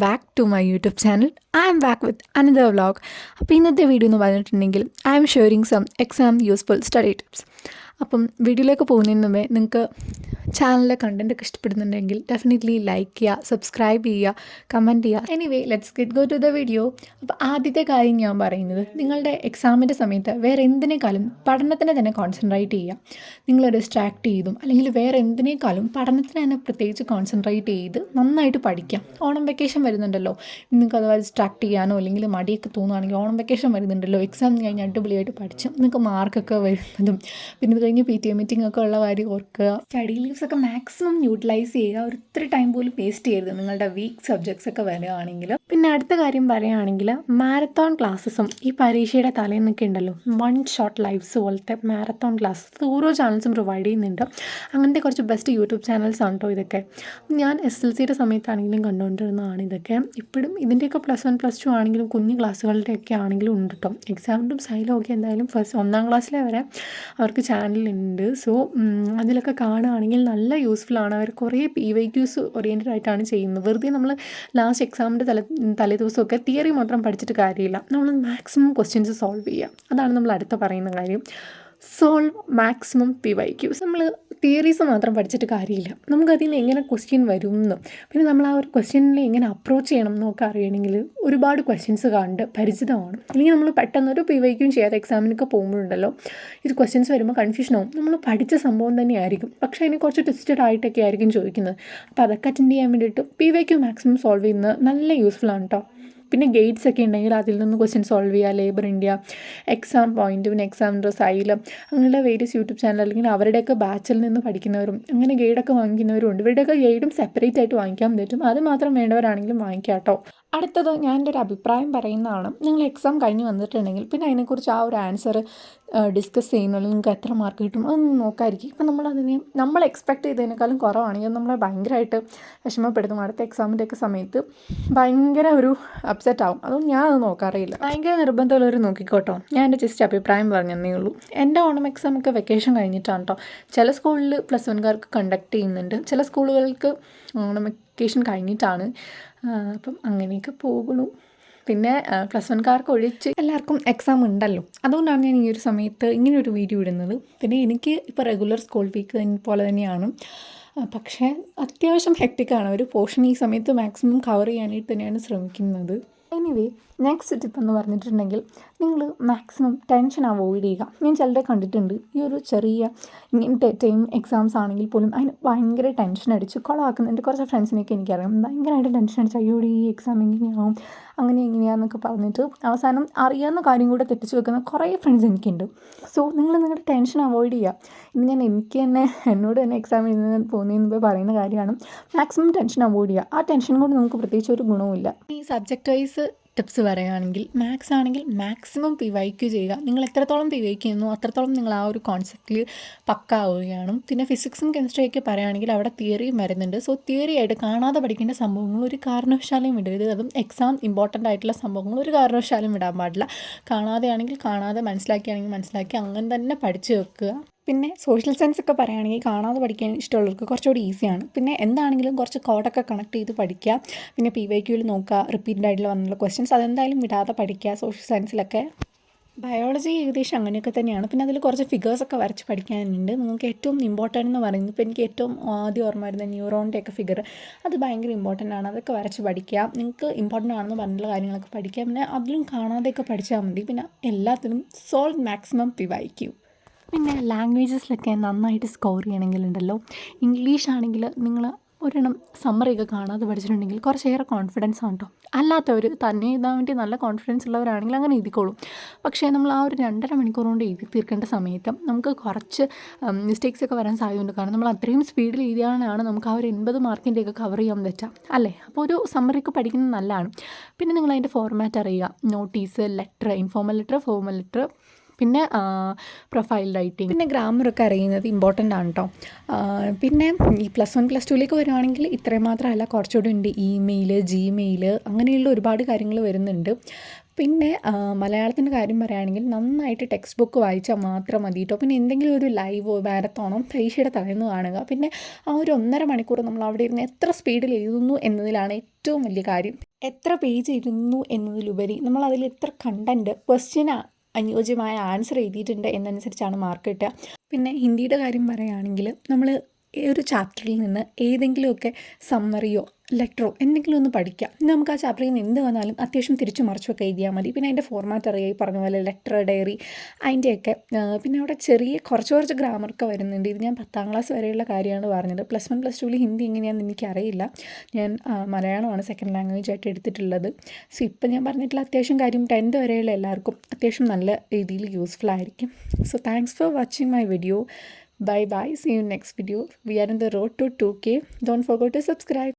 Back to my YouTube channel. I am back with another vlog. അപ്പോൾ ഇന്നത്തെ video എന്ന് പറഞ്ഞിട്ടുണ്ടെങ്കിൽ I am sharing some exam useful study tips. അപ്പം വീഡിയോയിലേക്ക് പോകുന്നതിന് മുമ്പേ നിങ്ങൾക്ക് ചാനലിലെ കണ്ടൻറ്റൊക്കെ ഇഷ്ടപ്പെടുന്നുണ്ടെങ്കിൽ ഡെഫിനറ്റ്ലി ലൈക്ക് ചെയ്യുക, സബ്സ്ക്രൈബ് ചെയ്യുക, കമൻറ്റ് ചെയ്യുക. Anyway let's go to the video. അപ്പോൾ ആദ്യത്തെ കാര്യം ഞാൻ പറയുന്നത്, നിങ്ങളുടെ എക്സാമിൻ്റെ സമയത്ത് വേറെ എന്തിനേക്കാളും പഠനത്തിന് തന്നെ കോൺസെൻട്രേറ്റ് ചെയ്യുക. നിങ്ങൾ ഡിസ്ട്രാക്ട് ചെയ്തും അല്ലെങ്കിൽ വേറെ എന്തിനേക്കാളും പഠനത്തിന് തന്നെ പ്രത്യേകിച്ച് കോൺസെൻട്രേറ്റ് ചെയ്ത് നന്നായിട്ട് പഠിക്കാം. ഓണം വെക്കേഷൻ വരുന്നുണ്ടല്ലോ, നിങ്ങൾക്ക് അഥവാ ഡിസ്ട്രാക്ട് ചെയ്യാനോ അല്ലെങ്കിൽ മടിയൊക്കെ തോന്നുകയാണെങ്കിൽ ഓണം വെക്കേഷൻ വരുന്നുണ്ടല്ലോ, എക്സാം കഴിഞ്ഞ് അടിപൊളിയായിട്ട് പഠിച്ച് നിങ്ങൾക്ക് മാർക്കൊക്കെ വരുന്നതും പിന്നെ ഇത് കഴിഞ്ഞ് PTA മീറ്റിംഗ് ഒക്കെ ഉള്ള കാര്യം ഓർക്കുക. സ്റ്റഡി ലീവ്സ് ഒക്കെ മാക്സിമം യൂട്ടിലൈസ് ചെയ്യുക. ഒത്തിരി ടൈം പോലും വേസ്റ്റ് ചെയ്യരുത് നിങ്ങളുടെ വീക്ക് സബ്ജക്ട്സ് ഒക്കെ വരികയാണെങ്കിൽ. പിന്നെ അടുത്ത കാര്യം പറയുകയാണെങ്കിൽ മാരത്തോൺ ക്ലാസ്സസും ഈ പരീക്ഷയുടെ തലേന്നൊക്കെ ഉണ്ടല്ലോ, വൺ ഷോട്ട് ലൈവ്സ് പോലത്തെ മാരത്തോൺ ക്ലാസ്സസ് ഓരോ ചാനൽസും പ്രൊവൈഡ് ചെയ്യുന്നുണ്ട്. അങ്ങനത്തെ കുറച്ച് ബെസ്റ്റ് യൂട്യൂബ് ചാനൽസ് ആണ് കേട്ടോ ഇതൊക്കെ. ഞാൻ SLCയുടെ സമയത്താണെങ്കിലും കണ്ടുകൊണ്ടിരുന്നതാണ് ഇതൊക്കെ. ഇപ്പോഴും ഇതിൻ്റെയൊക്കെ +1 +2 ആണെങ്കിലും കുഞ്ഞു ക്ലാസ്സുകളുടെയൊക്കെ ആണെങ്കിലും ഉണ്ട് കേട്ടോ. എക്സാമിനും സൈലും ഒക്കെ എന്തായാലും ഒന്നാം ക്ലാസ്സിലെ വരെ അവർക്ക് ചാനലുണ്ട്. സോ അതിലൊക്കെ കാണുകയാണെങ്കിൽ നല്ല യൂസ്ഫുള്ളാണ്. അവർ കുറേ PYQs ഓറിയൻറ്റഡ് ആയിട്ടാണ് ചെയ്യുന്നത്. വെറുതെ നമ്മൾ ലാസ്റ്റ് എക്സാമിൻ്റെ തലേദിവസമൊക്കെ തിയറി മാത്രം പഠിച്ചിട്ട് കാര്യമില്ല, നമ്മൾ മാക്സിമം ക്വസ്റ്റ്യൻസ് സോൾവ് ചെയ്യുക. അതാണ് നമ്മൾ അടുത്ത പറയുന്ന കാര്യം. Solve maximum PYQs. നമ്മൾ തിയറീസ് മാത്രം പഠിച്ചിട്ട് കാര്യമില്ല, നമുക്കതിൽ നിന്ന് എങ്ങനെ ക്വസ്റ്റ്യൻ വരും എന്നും പിന്നെ നമ്മൾ ആ ഒരു ക്വസ്റ്റ്യനിൽ എങ്ങനെ അപ്രോച്ച് ചെയ്യണം എന്നൊക്കെ അറിയണമെങ്കിൽ ഒരുപാട് ക്വസ്റ്റ്യൻസ് കണ്ട് പരിചിതമാണ്. അല്ലെങ്കിൽ നമ്മൾ പെട്ടെന്നൊരു PYQയും ചെയ്യാതെ എക്സാമിനൊക്കെ പോകുമ്പോഴുണ്ടല്ലോ, ഇത് ക്വസ്റ്റ്യൻസ് വരുമ്പോൾ കൺഫ്യൂഷനാവും. നമ്മൾ പഠിച്ച സംഭവം തന്നെയായിരിക്കും, പക്ഷേ അതിനെ കുറച്ച് ട്വിസ്റ്റഡ് ആയിട്ടൊക്കെ ആയിരിക്കും ചോദിക്കുന്നത്. അപ്പോൾ അതൊക്കെ അറ്റൻഡ് ചെയ്യാൻ വേണ്ടിയിട്ട് PYQ മാക്സിമം സോൾവ് ചെയ്യുന്നത് നല്ല യൂസ്ഫുള്ളാണ് കേട്ടോ. പിന്നെ ഗൈഡ്സ് ഒക്കെ ഉണ്ടെങ്കിൽ അതിൽ നിന്ന് ക്വസ്റ്റ്യൻ സോൾവ് ചെയ്യുക. ലേബർ ഇന്ത്യ, എക്സാം പോയിൻ്റ്, പിന്നെ എക്സാമിൻ്റെ സൈലം, അങ്ങനെയുള്ള വേരിയസ് യൂട്യൂബ് ചാനൽ അല്ലെങ്കിൽ അവരുടെയൊക്കെ ബാച്ചിൽ നിന്ന് പഠിക്കുന്നവരും അങ്ങനെ ഗൈഡൊക്കെ വാങ്ങിക്കുന്നവരും ഉണ്ട്. ഇവരുടെയൊക്കെ ഗൈഡും സെപ്പറേറ്റ് ആയിട്ട് വാങ്ങിക്കാൻ പറ്റും. അത് മാത്രം വേണ്ടവരാണെങ്കിലും വാങ്ങിക്കാം കേട്ടോ. അടുത്തത് ഞാൻ എൻ്റെ ഒരു അഭിപ്രായം പറയുന്നതാണ്. നിങ്ങൾ എക്സാം കഴിഞ്ഞ് വന്നിട്ടുണ്ടെങ്കിൽ പിന്നെ അതിനെക്കുറിച്ച് ആ ഒരു ആൻസർ ഡിസ്കസ് ചെയ്യുന്നുള്ളൂ, നിങ്ങൾക്ക് എത്ര മാർക്ക് കിട്ടും അതൊന്നും നോക്കാതിരിക്കും. ഇപ്പം നമ്മൾ എക്സ്പെക്ട് ചെയ്തതിനേക്കാളും കുറവാണെങ്കിൽ നമ്മളെ ഭയങ്കരമായിട്ട് വിഷമപ്പെടുത്തും. അടുത്ത എക്സാമിൻ്റെയൊക്കെ സമയത്ത് ഭയങ്കര ഒരു അപ്സെറ്റ് ആവും. അതും ഞാൻ അത് നോക്കാറില്ല. ഭയങ്കര നിർബന്ധമുള്ളവർ നോക്കിക്കോട്ടോ. ഞാൻ എൻ്റെ ജസ്റ്റ് അഭിപ്രായം പറഞ്ഞതേ ഉള്ളൂ. എൻ്റെ ഓണം എക്സാം ഒക്കെ വെക്കേഷൻ കഴിഞ്ഞിട്ടാണ് കേട്ടോ. ചില സ്കൂളിൽ +1കാർക്ക് കണ്ടക്ട് ചെയ്യുന്നുണ്ട്, ചില സ്കൂളുകൾക്ക് ഓണം വെക്കേഷൻ കഴിഞ്ഞിട്ടാണ്. അപ്പം അങ്ങനെയൊക്കെ പോകണു. പിന്നെ +1കാർക്ക് ഒഴിച്ച് എല്ലാവർക്കും എക്സാം ഉണ്ടല്ലോ, അതുകൊണ്ടാണ് ഞാൻ ഈ ഒരു സമയത്ത് ഇങ്ങനൊരു വീഡിയോ ഇടുന്നത്. പിന്നെ എനിക്ക് ഇപ്പോൾ റെഗുലർ സ്കൂൾ വീക്ക് പോലെ തന്നെയാണ്, പക്ഷേ അത്യാവശ്യം ഹെക്റ്റിക്കാണ്. ഒരു പോർഷൻ ഈ സമയത്ത് മാക്സിമം കവർ ചെയ്യാനായിട്ട് തന്നെയാണ് ശ്രമിക്കുന്നത്. എനിവേ നെക്സ്റ്റ് ടിപ്പ് എന്ന് പറഞ്ഞിട്ടുണ്ടെങ്കിൽ, നിങ്ങൾ മാക്സിമം ടെൻഷൻ അവോയ്ഡ് ചെയ്യുക. ഞാൻ ചിലരെ കണ്ടിട്ടുണ്ട് ഈ ഒരു ചെറിയ ഇങ്ങനത്തെ ടൈം എക്സാംസ് ആണെങ്കിൽ പോലും അതിന് ഭയങ്കര ടെൻഷൻ അടിച്ച് കൊളാക്കുന്ന എൻ്റെ കുറച്ച് ഫ്രണ്ട്സിനെയൊക്കെ എനിക്കറിയാം. ഭയങ്കരമായിട്ട് ടെൻഷൻ അടിച്ച് അയ്യോ ഈ എക്സാം എങ്ങനെയാവും എങ്ങനെയാണെന്നൊക്കെ പറഞ്ഞിട്ട് അവസാനം അറിയാവുന്ന കാര്യം കൂടെ തെറ്റിച്ച് വെക്കുന്ന കുറേ ഫ്രണ്ട്സ് എനിക്കുണ്ട്. സോ നിങ്ങൾ നിങ്ങളുടെ ടെൻഷൻ അവോയ്ഡ് ചെയ്യുക. എനിക്ക് തന്നെ എന്നോട് തന്നെ എക്സാം എഴുതുന്നതിന് പോകുന്നതിന് പറയുന്ന കാര്യമാണ് മാക്സിമം ടെൻഷൻ അവോയ്ഡ് ചെയ്യുക. ആ ടെൻഷൻ കൊണ്ട് നമുക്ക് പ്രത്യേകിച്ച് ഒരു ഗുണവുമില്ല. ഈ സബ്ജക്റ്റ് വൈസ് ടിപ്സ് പറയുകയാണെങ്കിൽ, മാത്സ് ആണെങ്കിൽ മാക്സിമം PYQ ചെയ്യുക. നിങ്ങൾ എത്രത്തോളം PYQ ചെയ്യുന്നു അത്രത്തോളം നിങ്ങൾ ആ ഒരു കോൺസെപ്റ്റിൽ പക്കാവുകയാണ്. പിന്നെ ഫിസിക്സും കെമിസ്ട്രിയൊക്കെ പറയുകയാണെങ്കിൽ അവിടെ തിയറിയും വരുന്നുണ്ട്. സോ തിയറി ആയിട്ട് കാണാതെ പഠിക്കേണ്ട സംഭവങ്ങൾ ഒരു കാരണവശാലും വിടരുത്. അതും എക്സാം ഇമ്പോർട്ടൻ്റ് ആയിട്ടുള്ള സംഭവങ്ങൾ ഒരു കാരണവശാലും വിടാൻ പാടില്ല. കാണാതെ ആണെങ്കിൽ കാണാതെ, മനസ്സിലാക്കിയാണെങ്കിൽ മനസ്സിലാക്കി അങ്ങനെ തന്നെ പഠിച്ചു വെക്കുക. പിന്നെ സോഷ്യൽ സയൻസ് ഒക്കെ പറയുകയാണെങ്കിൽ കാണാതെ പഠിക്കാൻ ഇഷ്ടമുള്ളവർക്ക് കുറച്ചുകൂടി ഈസിയാണ്. പിന്നെ എന്താണെങ്കിലും കുറച്ച് കോഡൊക്കെ കണക്ട് ചെയ്ത് പഠിക്കുക. പിന്നെ PYQയിൽ നോക്കുക, റിപ്പീറ്റഡ് ആയിട്ടുള്ള വന്നുള്ള ക്വസ്റ്റ്യൻസ് അതെന്തായാലും വിടാതെ പഠിക്കുക. സോഷ്യൽ സയൻസിലൊക്കെ ബയോളജി ഏകദേശം അങ്ങനെയൊക്കെ തന്നെയാണ്. പിന്നെ അതിൽ കുറച്ച് ഫിഗേഴ്സൊക്കെ വരച്ച് പഠിക്കാനുണ്ട്. നിങ്ങൾക്ക് ഏറ്റവും ഇമ്പോർട്ടൻ്റ് എന്ന് പറയുന്നത്, ഇപ്പോൾ എനിക്ക് ഏറ്റവും ആദ്യം ഓർമ്മ വരുന്ന ന്യൂറോണിൻ്റെയൊക്കെ ഫിഗർ, അത് ഭയങ്കര ഇമ്പോർട്ടൻ്റ് ആണ്. അതൊക്കെ വരച്ച് പഠിക്കുക. നിങ്ങൾക്ക് ഇമ്പോർട്ടൻ്റ് ആണെന്ന് പറഞ്ഞിട്ടുള്ള കാര്യങ്ങളൊക്കെ പഠിക്കുക. പിന്നെ അതിലും കാണാതെയൊക്കെ പഠിച്ചാൽ മതി. പിന്നെ എല്ലാത്തിനും സോൾവ് മാക്സിമം PYQ. പിന്നെ ലാംഗ്വേജസിലൊക്കെ നന്നായിട്ട് സ്കോർ ചെയ്യണമെങ്കിലുണ്ടല്ലോ, ഇംഗ്ലീഷ് ആണെങ്കിൽ നിങ്ങൾ ഒരെണ്ണം സമ്മറിയൊക്കെ കാണാതെ പഠിച്ചിട്ടുണ്ടെങ്കിൽ കുറച്ചേറെ കോൺഫിഡൻസ് ആണ് കേട്ടോ. അല്ലാത്തവർ തന്നെ എഴുതാൻ വേണ്ടി നല്ല കോൺഫിഡൻസ് ഉള്ളവരാണെങ്കിൽ അങ്ങനെ എഴുതിക്കോളും. പക്ഷേ നമ്മൾ ആ ഒരു 2.5 മണിക്കൂർ കൊണ്ട് എഴുതി തീർക്കേണ്ട സമയത്ത് നമുക്ക് കുറച്ച് മിസ്റ്റേക്സ് ഒക്കെ വരാൻ സാധ്യതയുണ്ട്. കാരണം നമ്മൾ അത്രയും സ്പീഡിൽ എഴുതിയാലാണ് നമുക്ക് ആ ഒരു 80 മാർക്കിൻ്റെയൊക്കെ കവർ ചെയ്യാൻ പറ്റുക അല്ലേ. അപ്പോൾ ഒരു സമ്മറിയൊക്കെ പഠിക്കുന്നത് നല്ലതാണ്. പിന്നെ നിങ്ങൾ അതിൻ്റെ ഫോർമാറ്റ് അറിയുക. Notice, letter, informal letter, formal letter, പിന്നെ പ്രൊഫൈൽ റൈറ്റിംഗ്, പിന്നെ ഗ്രാമറൊക്കെ അറിയുന്നത് ഇമ്പോർട്ടൻ്റ് ആണ് കേട്ടോ. പിന്നെ ഈ +1 +2ലേക്ക് വരുവാണെങ്കിൽ ഇത്രയും മാത്രമല്ല, കുറച്ചുകൂടി ഉണ്ട്. ഇമെയിൽ, Gmail അങ്ങനെയുള്ള ഒരുപാട് കാര്യങ്ങൾ വരുന്നുണ്ട്. പിന്നെ മലയാളത്തിൻ്റെ കാര്യം പറയുകയാണെങ്കിൽ നന്നായിട്ട് ടെക്സ്റ്റ് ബുക്ക് വായിച്ചാൽ മാത്രം മതി കേട്ടോ. പിന്നെ എന്തെങ്കിലും ഒരു ലൈവോ മാരത്തോണോ പരീക്ഷയുടെ തലേന്ന് കാണുക. പിന്നെ ആ ഒരു 1.5 മണിക്കൂർ നമ്മൾ അവിടെ ഇരുന്ന് എത്ര സ്പീഡിൽ എഴുതുന്നു എന്നതിലാണ് ഏറ്റവും വലിയ കാര്യം. എത്ര പേജ് എഴുതുന്നു എന്നതിലുപരി നമ്മൾ അതിൽ എത്ര കണ്ടൻറ്റ് ക്വസ്റ്റ്യന് അനുയോജ്യമായ ആൻസർ എഴുതിയിട്ടുണ്ട് എന്നനുസരിച്ചാണ് മാർക്ക് കിട്ടുക. പിന്നെ ഹിന്ദിയുടെ കാര്യം പറയുകയാണെങ്കിൽ നമ്മൾ ഒരു ചാപ്റ്ററിൽ നിന്ന് ഏതെങ്കിലുമൊക്കെ സമ്മറിയോ ലെറ്ററോ എന്തെങ്കിലും ഒന്ന് പഠിക്കാം. നമുക്ക് ആ ചാപ്റ്ററിൽ നിന്ന് എന്ത് വന്നാലും അത്യാവശ്യം തിരിച്ചു മറിച്ചൊക്കെ എഴുതിയാൽ മതി. പിന്നെ അതിൻ്റെ ഫോർമാറ്റ് അറിയാം, ഈ പറഞ്ഞ പോലെ ലെറ്റർ, ഡയറി, അതിൻ്റെയൊക്കെ. പിന്നെ അവിടെ ചെറിയ കുറച്ച് ഗ്രാമറൊക്കെ വരുന്നുണ്ട്. ഇത് ഞാൻ 10ാം ക്ലാസ് വരെയുള്ള കാര്യമാണ് പറഞ്ഞത്. +1 +2 ഹിന്ദി എങ്ങനെയാണെന്ന് എനിക്കറിയില്ല. ഞാൻ മലയാളമാണ് സെക്കൻഡ് ലാംഗ്വേജ് ആയിട്ട് എടുത്തിട്ടുള്ളത്. സോ ഇപ്പം ഞാൻ പറഞ്ഞിട്ടുള്ള അത്യാവശ്യം കാര്യം 10th വരെയുള്ള എല്ലാവർക്കും അത്യാവശ്യം നല്ല രീതിയിൽ യൂസ്ഫുൾ ആയിരിക്കും. So thanks for watching my video. Bye bye. See you next video. We are on the road to 2K. Don't forget to subscribe.